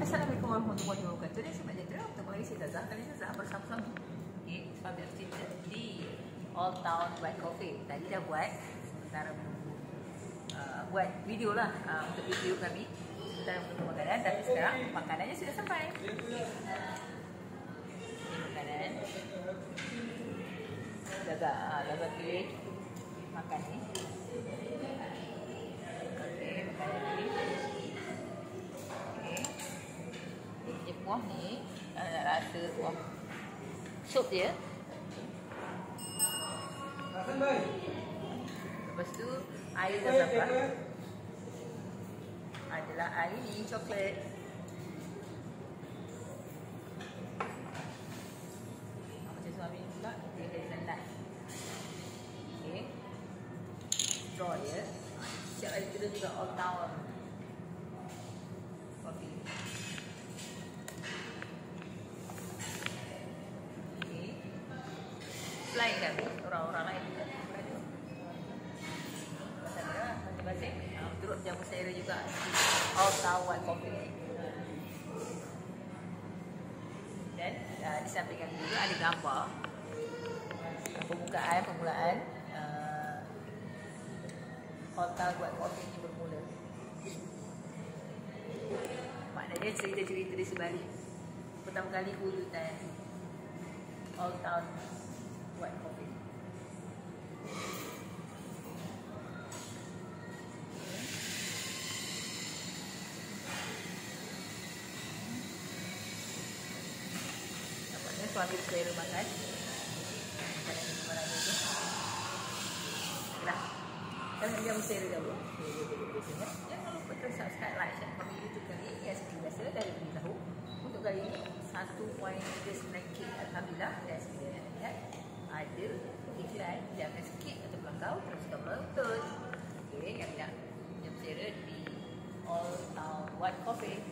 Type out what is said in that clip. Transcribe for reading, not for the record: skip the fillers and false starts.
Assalamualaikum warahmatullahi wabarakatuh. Dan sebab dia bertemu lagi saya Zazah. Kali ini Zazah bersama-sama sambil cerita di Old Town White Coffee. Tadi dah buat, sementara buat video lah untuk video kami sementara menunggu makanan. Tapi sekarang makanannya sudah sampai. Ini makanan Zazah pilih makan ni. Okey, makanan ni. Kuah ni nak rasa kuah sup dia. Lepas tu air Zazah adalah air ni coklat. Macam suami pula dia hazelnut. Okey, straw dia siap ada tu juga Old Town coffee. Lain kami, orang-orang lain juga berada. Masing-masing turut jamu saya juga Old Town White Coffee. Dan di samping kami juga ada gambar permulaan Old Town White Coffee ini bermula. Maknanya cerita-cerita di sebalik pertama kali wujudkan Old Town White Coffee. Nampaknya suami selera makan. Makanan ni mana tu? Okeylah. Kalau dia selera dahulu. Jangan lupa subscribe, like, share kami YouTube kali. Yang seperti biasa dari beritahu. Untuk kali ini 1.3 snack cake alhamdulillah. Dan seperti yang anda lihat ada iklan, jangan skip atau belakang, teruskan menonton. Okey, kami nak jam seret di Old Town White Coffee.